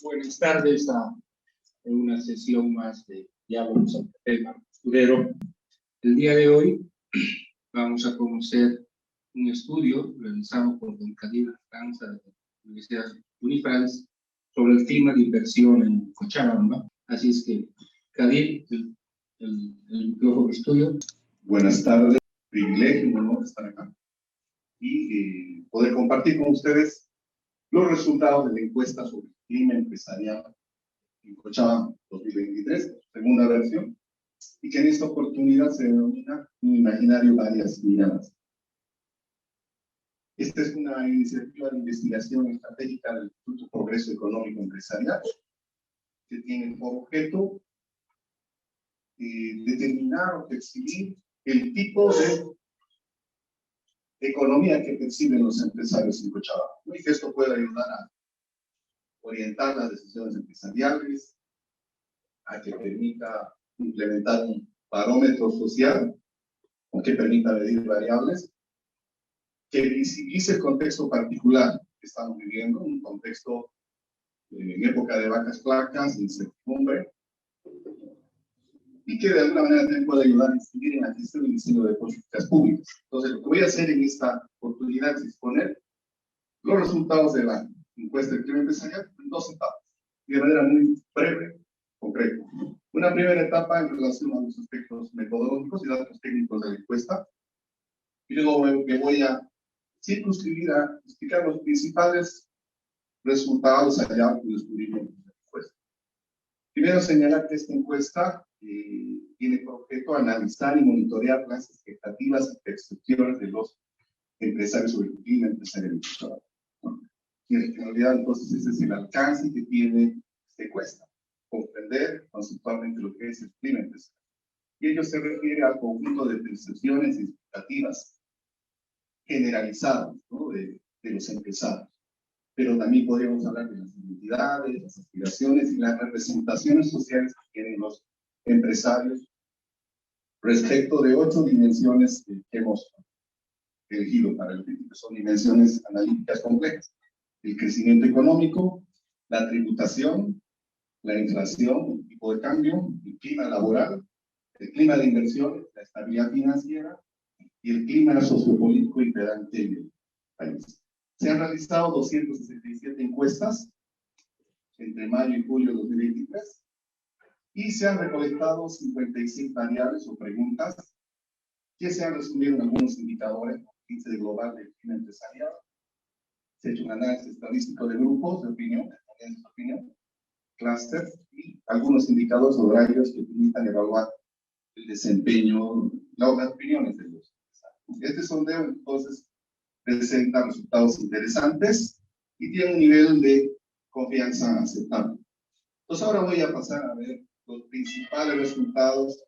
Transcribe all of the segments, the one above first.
Buenas tardes a una sesión más de diálogo sobre el tema costurero. El día de hoy vamos a conocer un estudio realizado por don Khalil Franza de la Universidad Unifrance sobre el clima de inversión en Cochabamba. Así es que, Khalil, el micrófono es tuyo. Buenas tardes, privilegio, un honor estar acá y poder compartir con ustedes los resultados de la encuesta sobre el clima empresarial en Cochabamba 2023, segunda versión, y que en esta oportunidad se denomina un imaginario varias miradas. Esta es una iniciativa de investigación estratégica del Instituto Progreso Económico Empresarial, que tiene por objeto determinar o percibir el tipo de economía que perciben los empresarios en Cochabamba, y que esto pueda ayudar a orientar las decisiones empresariales, a que permita implementar un parámetro social, o que permita medir variables, que visibilice el contexto particular que estamos viviendo, un contexto en época de vacas flacas, de incertidumbre, y que de alguna manera también pueda ayudar a incidir en la gestión y diseño de políticas públicas. Entonces, lo que voy a hacer en esta oportunidad es exponer los resultados de la encuesta del clima empresarial en dos etapas, de manera muy breve, concreta. Una primera etapa en relación a los aspectos metodológicos y datos técnicos de la encuesta, y luego me voy a circunscribir a explicar los principales resultados hallazgos y descubrimientos de la encuesta. Primero, señalar que esta encuesta tiene por objeto analizar y monitorear las expectativas y percepciones de los empresarios sobre el clima empresarial en Cochabamba. Y en realidad, entonces, ese es el alcance que tiene esta encuesta, comprender conceptualmente lo que es el clima empresarial. Y ello se refiere al conjunto de percepciones y expectativas generalizadas, ¿no?, de los empresarios. Pero también podríamos hablar de las identidades, las aspiraciones y las representaciones sociales que tienen los empresarios respecto de 8 dimensiones que hemos elegido para el crítico. Son dimensiones analíticas complejas: el crecimiento económico, la tributación, la inflación, el tipo de cambio, el clima laboral, el clima de inversión, la estabilidad financiera y el clima sociopolítico imperante en el país. Se han realizado 267 encuestas entre mayo y julio de 2023 y se han recolectado 56 variables o preguntas que se han resumido en algunos indicadores, índice global del clima empresarial. Se ha hecho un análisis estadístico de grupos de opinión, clústeres y algunos indicadores horarios que permitan evaluar el desempeño, las opiniones de los empresarios. Este sondeo, entonces, presenta resultados interesantes y tiene un nivel de confianza aceptable. Entonces, ahora voy a pasar a ver los principales resultados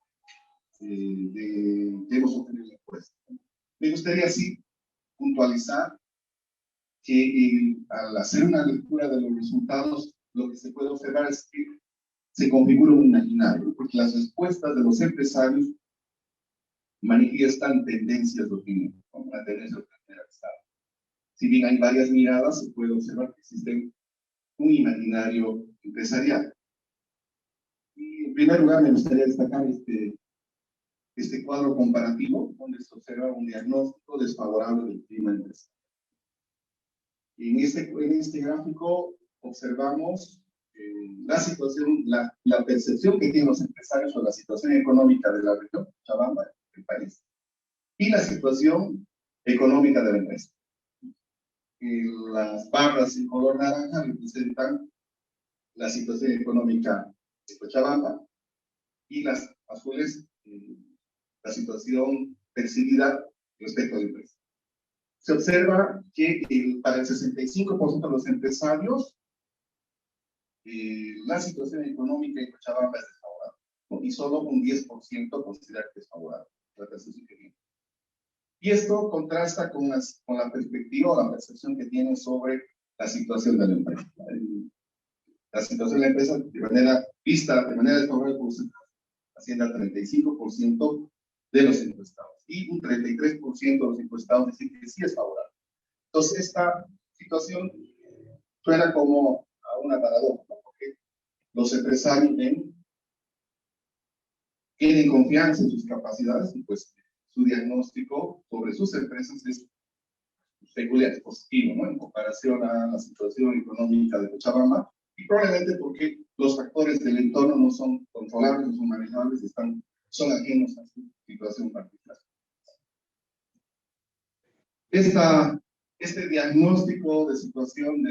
que hemos obtenido en la encuesta. Me gustaría así puntualizar que al hacer una lectura de los resultados, lo que se puede observar es que se configura un imaginario, porque las respuestas de los empresarios manifiestan tendencias de opinión, como una tendencia generalizada. Si bien hay varias miradas, se puede observar que existe un imaginario empresarial. Y en primer lugar, me gustaría destacar este cuadro comparativo, donde se observa un diagnóstico desfavorable del clima empresarial. Y en este gráfico observamos la situación, la percepción que tienen los empresarios sobre la situación económica de la región, Cochabamba, del país, y la situación económica de la empresa. Las barras en color naranja representan la situación económica de Cochabamba y las azules la situación percibida respecto a la empresa. Se observa que para el 65% de los empresarios la situación económica en Cochabamba es desfavorable, ¿no? Y solo un 10% considera que es favorable. Y esto contrasta con la perspectiva o la percepción que tienen sobre la situación de la empresa. La situación de la empresa, vista de manera desfavorable, asciende al 35% de los encuestados. Y un 33% de los encuestados dicen que sí es favorable. Entonces, esta situación suena como a una paradoja, porque los empresarios tienen confianza en sus capacidades y pues su diagnóstico sobre sus empresas es peculiar, es positivo, ¿no? En comparación a la situación económica de Cochabamba, y probablemente porque los factores del entorno no son controlables, no son manejables, son ajenos a su situación particular. Este diagnóstico de situación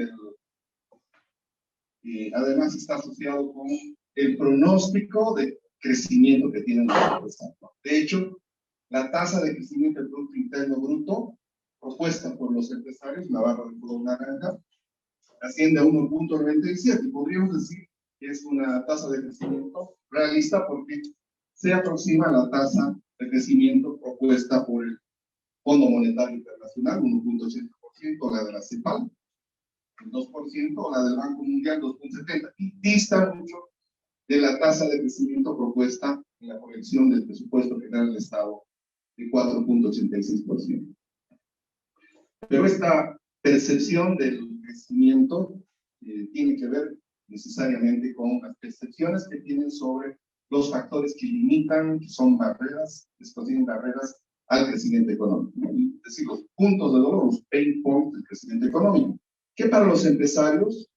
además está asociado con el pronóstico de crecimiento que tienen los empresarios. De hecho, la tasa de crecimiento del Producto Interno Bruto propuesta por los empresarios, la barra de color naranja, asciende a 1.97. Podríamos decir que es una tasa de crecimiento realista porque se aproxima a la tasa de crecimiento propuesta por el Fondo Monetario Internacional, 1.80%, la de la CEPAL, 2%, la del Banco Mundial, 2.70%, y dista mucho de la tasa de crecimiento propuesta en la proyección del presupuesto general del Estado de 4.86%. Pero esta percepción del crecimiento tiene que ver necesariamente con las percepciones que tienen sobre los factores que limitan, que son barreras, que contienen barreras al crecimiento económico. Es decir, los puntos de dolor, los pain points del crecimiento económico, que para los empresarios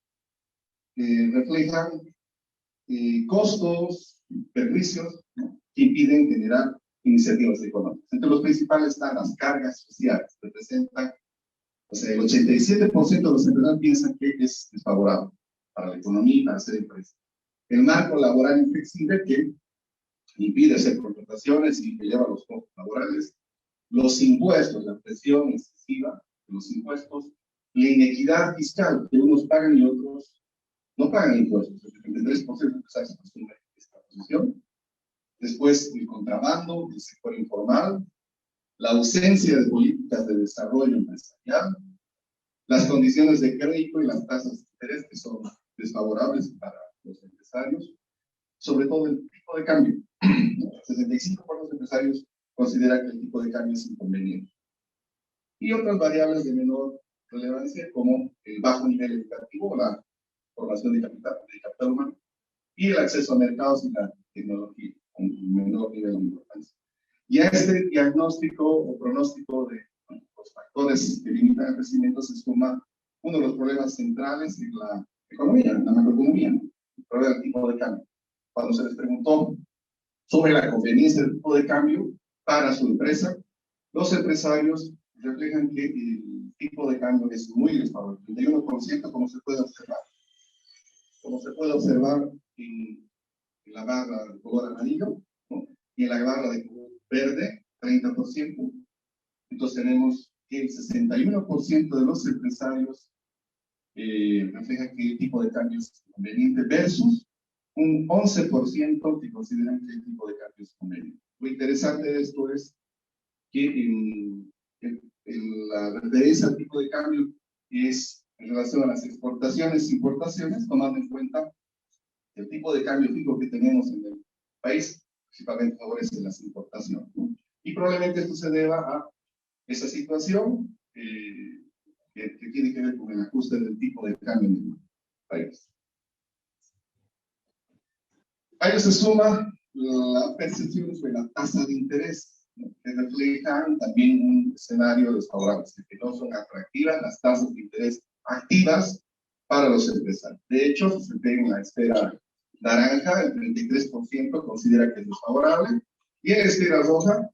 reflejan costos, perjuicios, ¿no?, que impiden generar iniciativas económicas. Entre los principales están las cargas sociales, que representan, o sea, el 87% de los empresarios piensan que es desfavorable para la economía y para hacer empresas. El marco laboral inflexible que impide hacer contrataciones y que lleva los costos laborales, los impuestos, la presión excesiva de los impuestos, la inequidad fiscal, que unos pagan y otros no pagan impuestos. El 73% de empresarios asumen esta posición. Después, el contrabando, el sector informal, la ausencia de políticas de desarrollo empresarial, las condiciones de crédito y las tasas de interés que son desfavorables para los empresarios, sobre todo el tipo de cambio. El 65% de los empresarios considera que el tipo de cambio es inconveniente. Y otras variables de menor relevancia, como el bajo nivel educativo, la formación de capital humano, y el acceso a mercados y la tecnología, con menor nivel de importancia. Y a este diagnóstico o pronóstico de los factores que limitan el crecimiento se suma uno de los problemas centrales en la economía, en la macroeconomía, el problema del tipo de cambio. Cuando se les preguntó sobre la conveniencia del tipo de cambio para su empresa, los empresarios reflejan que el tipo de cambio es muy desfavorable, 31%, como se puede observar. Como se puede observar en la barra de color amarillo, ¿no?, y en la barra de color verde, 30%. Entonces tenemos que el 61% de los empresarios refleja que el tipo de cambio es conveniente versus un 11% que consideran que el tipo de cambio es conveniente. Lo interesante de esto es que la referencia al tipo de cambio es en relación a las exportaciones e importaciones, tomando en cuenta el tipo de cambio fijo que tenemos en el país, principalmente favorece las importaciones, ¿no? Y probablemente esto se deba a esa situación que tiene que ver con el ajuste del tipo de cambio en el país. A ello se suma la percepción sobre la tasa de interés, ¿no?, que reflejan también un escenario desfavorable, que no son atractivas las tasas de interés activas para los empresarios. De hecho, si se ve en la esfera naranja, el 33% considera que es desfavorable, y en la esfera roja,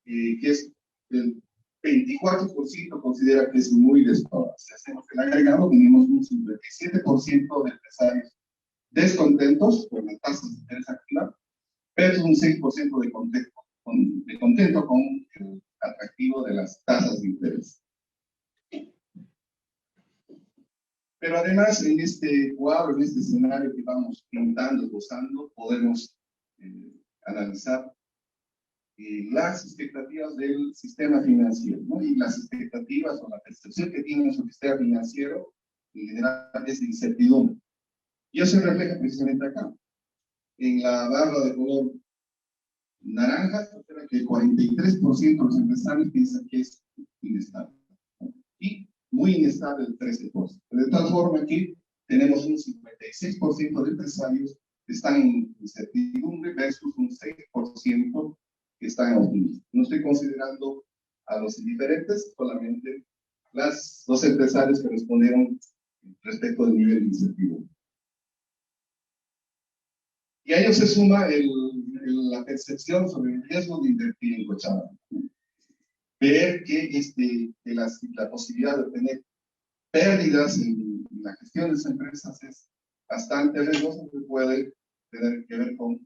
que es el 24% considera que es muy desfavorable. Si hacemos el agregado, tenemos un 57% de empresarios descontentos con las tasas de interés activa, pero un 6% de contento con el atractivo de las tasas de interés. Pero además, en este cuadro, en este escenario que vamos pintando, gozando, podemos analizar las expectativas del sistema financiero, ¿no? Y las expectativas o la percepción que tiene su sistema financiero en general es de incertidumbre. Y eso se refleja precisamente acá. En la barra de color naranja, que el 43% de los empresarios piensan que es inestable, ¿no? Y muy inestable el 13%. De tal forma que tenemos un 56% de empresarios que están en incertidumbre versus un 6% que están en optimismo. No estoy considerando a los indiferentes, solamente los empresarios que respondieron respecto del nivel de incertidumbre. Y a ello se suma la percepción sobre el riesgo de invertir en Cochabamba. Ver que la posibilidad de obtener pérdidas en la gestión de esas empresas es bastante riesgoso, que puede tener que ver con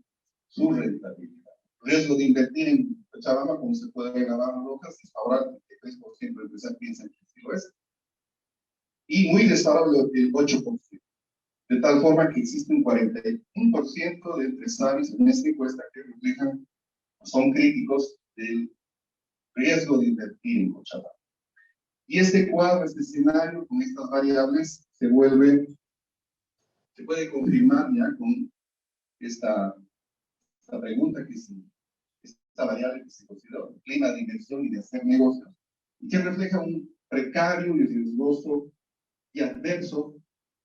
su rentabilidad. El riesgo de invertir en Cochabamba, como se puede ver en la barra roja, es desfavorable, el 3% de empresas piensan que sí lo es, y muy desfavorable el 8%. De tal forma que existe un 41% de empresarios en esta encuesta que reflejan, son críticos del riesgo de invertir en Cochabamba. Y este cuadro, este escenario, con estas variables, se puede confirmar ya con esta pregunta, que es esta variable que se considera el clima de inversión y de hacer negocios, y que refleja un precario y riesgoso y adverso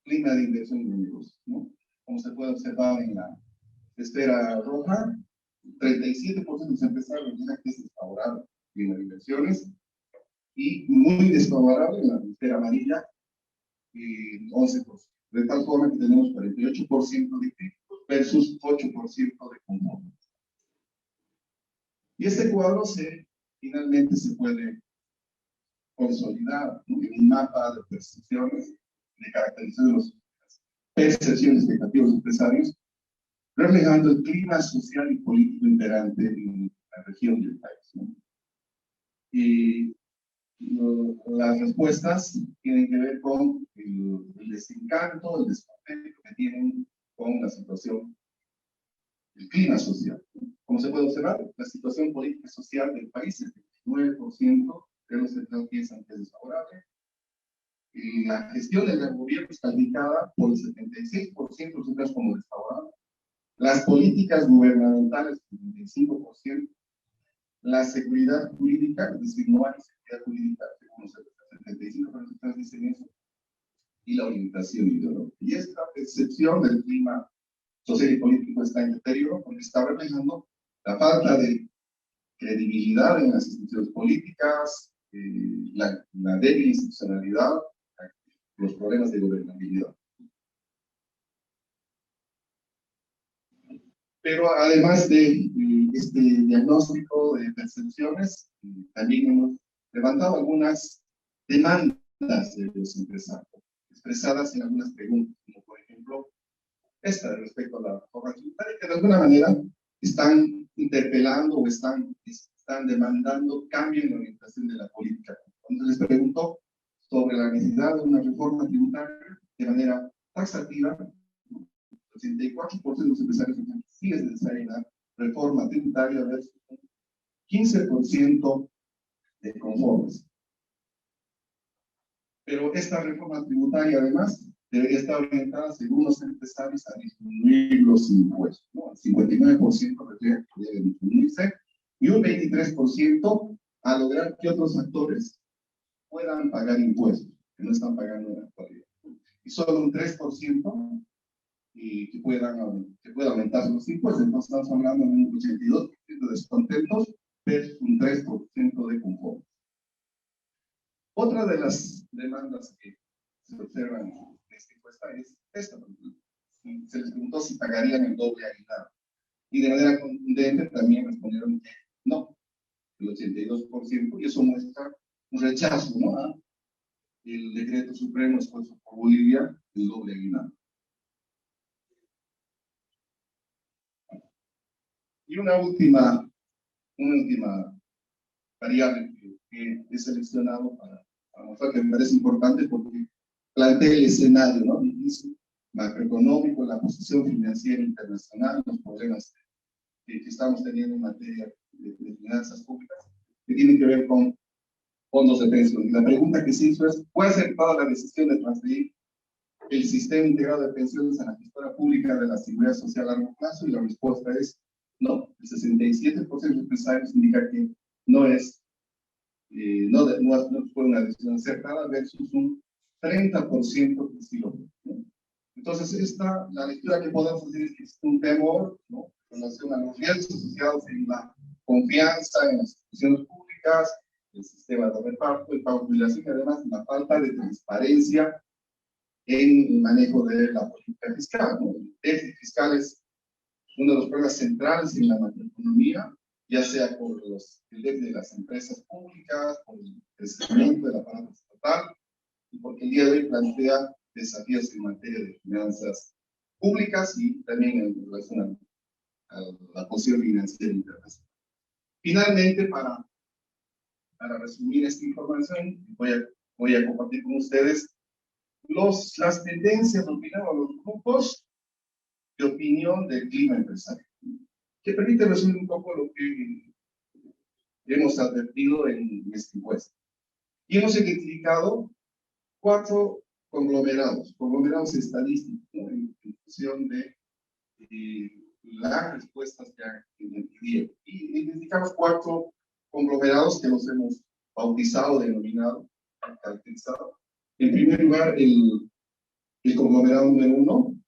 clima de inversión y de negocios, ¿no? Como se puede observar en la esfera roja, 37% de los empresarios dicen que es desfavorable el clima de inversiones, y muy desfavorable en la esfera amarilla, 11%. De tal forma que tenemos 48% de críticos versus 8% de conformes. Y este cuadro finalmente se puede consolidar, ¿no?, en un mapa de percepciones, de caracterización de las percepciones expectativas de empresarios, reflejando el clima social y político imperante en la región y el país, ¿no? Y las respuestas tienen que ver con el desencanto, el descontento que tienen con la situación, el clima social. Como se puede observar, la situación política y social del país, el 29% de los empresarios piensan que es desfavorable. La gestión del gobierno está indicada por el 76% de los empresarios como desfavorable. Las políticas gubernamentales, el 75%. La seguridad jurídica, es decir, no hay seguridad jurídica, según los 75% dicen eso, y la orientación ideológica. Y esta percepción del clima social y político está en deterioro, porque está reflejando la falta de credibilidad en las instituciones políticas, la débil institucionalidad, los problemas de gobernabilidad. Pero además de este diagnóstico de percepciones, también hemos levantado algunas demandas de los empresarios, expresadas en algunas preguntas, como por ejemplo esta respecto a la reforma tributaria, que de alguna manera están interpelando o están demandando cambio en la orientación de la política. Cuando les preguntó sobre la necesidad de una reforma tributaria de manera taxativa, 84% de los empresarios dicen que sí es necesaria una reforma tributaria versus un 15% de conformes. Pero esta reforma tributaria, además, debería estar orientada, según los empresarios, a disminuir los impuestos, ¿no? El 59% refleja que debe disminuirse y un 23% a lograr que otros actores puedan pagar impuestos, que no están pagando en la actualidad. Y solo un 3% y que pueda aumentar los impuestos. Entonces estamos hablando de un 82% de descontentos versus un 3% de conformes. Otra de las demandas que se observan en esta encuesta es esta. Se les preguntó si pagarían el doble aguinaldo. Y de manera contundente también respondieron que no, el 82%, y eso muestra un rechazo, ¿no?, a el decreto supremo expuesto por Bolivia, el doble aguinaldo. Y una última variable que he seleccionado para mostrar que me parece importante, porque plantea el escenario, ¿no?, difícil, macroeconómico, la posición financiera internacional, los problemas que estamos teniendo en materia de finanzas públicas, que tienen que ver con fondos de pensión. Y la pregunta que se hizo es: ¿puede ser tomada la decisión de transferir el sistema integrado de pensiones a la gestora pública de la Seguridad Social a largo plazo? Y la respuesta es no. El 67% de los empresarios indica que no fue una decisión acertada versus un 30% que sí lo fue, ¿no? Entonces, la lectura que podemos hacer es que existe un temor, ¿no?, en relación a los riesgos asociados en la confianza en las instituciones públicas, el sistema de reparto, el pago de jubilación y además la falta de transparencia en el manejo de la política fiscal, ¿no? El déficit fiscal es uno de los problemas centrales en la macroeconomía, ya sea por el déficit de las empresas públicas, por el crecimiento del aparato estatal, y porque el día de hoy plantea desafíos en materia de finanzas públicas y también en relación a la posición financiera internacional. Finalmente, para resumir esta información, voy a compartir con ustedes las tendencias, los grupos de opinión del clima empresarial, que permite resumir un poco lo que hemos advertido en esta encuesta. Y hemos identificado 4 conglomerados estadísticos, ¿no?, en función de las respuestas que identifiqué. Y identificamos 4 conglomerados que los hemos bautizado, denominado, caracterizado. En primer lugar, el conglomerado número 1,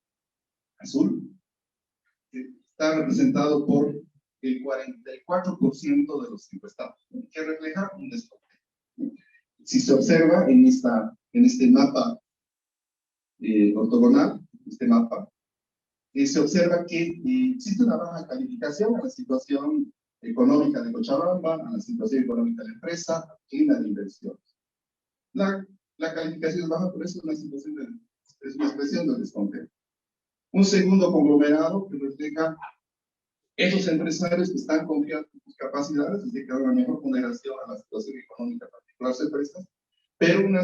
azul, que está representado por el 44% de los encuestados, ¿no?, que refleja un descontento. Si se observa en este mapa ortogonal, se observa que existe una baja calificación a la situación económica de Cochabamba, a la situación económica de la empresa, y la de inversiones. La calificación es baja, por eso es una expresión de descontento. Un segundo conglomerado que refleja esos empresarios que están confiando en sus capacidades, es decir, que hay una mejor ponderación a la situación económica particular de las empresas, pero una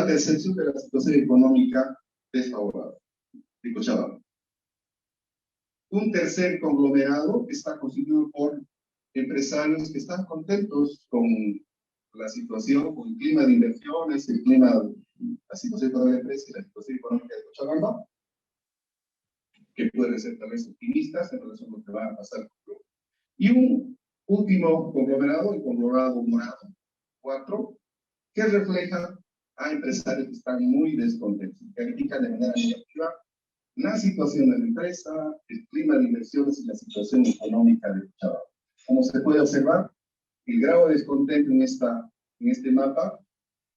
percepción de la situación económica desfavorable de Cochabamba. Un tercer conglomerado está constituido por empresarios que están contentos con la situación, con el clima de inversiones, la situación económica de la empresa y la situación económica de Cochabamba, que pueden ser tal vez optimistas en relación a lo que va a pasar. Y un último conglomerado, el conglomerado morado, 4, que refleja a empresarios que están muy descontentos, que califican de manera negativa la situación de la empresa, el clima de inversiones y la situación económica de Cochabamba. Como se puede observar, el grado de descontento en este mapa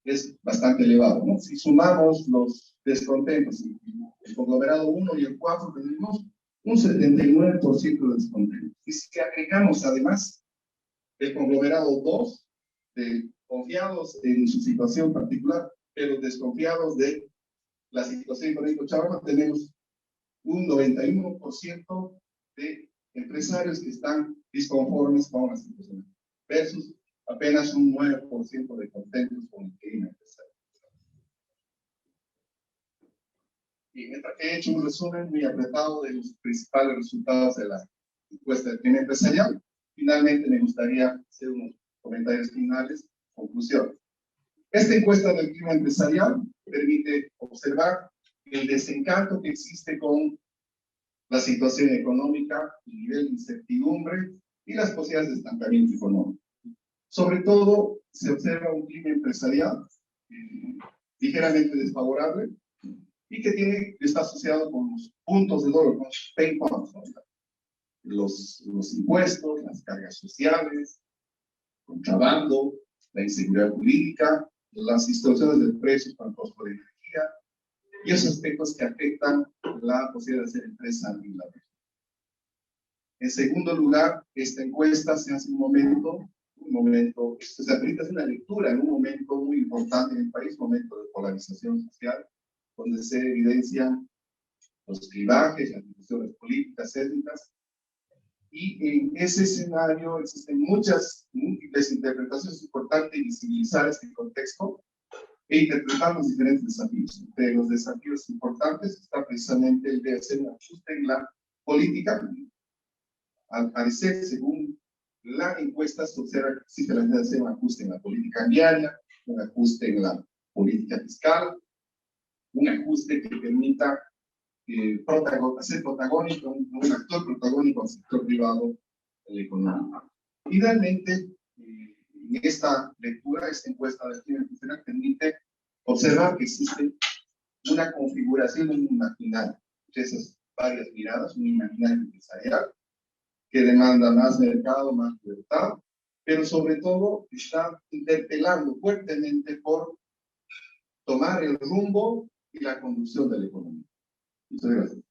es bastante elevado, ¿no? Si sumamos los descontentos, el conglomerado 1 y el 4, tenemos un 79% de descontento. Y si agregamos además el conglomerado 2, de confiados en su situación particular, pero desconfiados de la situación económica de Cochabamba, tenemos un 91% de empresarios que están disconformes con la situación, versus apenas un 9% de contentos con el clima empresarial. Y mientras que he hecho un resumen muy apretado de los principales resultados de la encuesta del clima empresarial, finalmente me gustaría hacer unos comentarios finales, conclusiones. Esta encuesta del clima empresarial permite observar el desencanto que existe con la situación económica, el nivel de incertidumbre y las posibilidades de estancamiento económico. Sobre todo, se observa un clima empresarial ligeramente desfavorable y que está asociado con los puntos de dolor, con los pain points, ¿no? Los impuestos, las cargas sociales, contrabando, la inseguridad jurídica, las distorsiones de precios para el costo de energía y esos aspectos que afectan la posibilidad de hacer empresa en la región. En segundo lugar, esta encuesta se hace se permite hacer una lectura en un momento muy importante en el país, un momento de polarización social, donde se evidencian los clivajes, las discusiones políticas, étnicas, y en ese escenario existen múltiples interpretaciones. Es importante visibilizar este contexto e interpretar los diferentes desafíos. Entre los desafíos importantes está precisamente el de hacer un ajuste en la política. Al parecer, según la encuesta, se observa que existe la necesidad de hacer un ajuste en la política cambiaria, un ajuste en la política fiscal, un ajuste que permita ser protagónico, un actor protagónico al sector privado de la economía. Finalmente, en esta lectura, esta encuesta del clima empresarial permite observar que existe una configuración de un imaginario, de esas varias miradas, un imaginario empresarial que demanda más mercado, más libertad, pero sobre todo está interpelando fuertemente por tomar el rumbo y la conducción de la economía. Muchas gracias.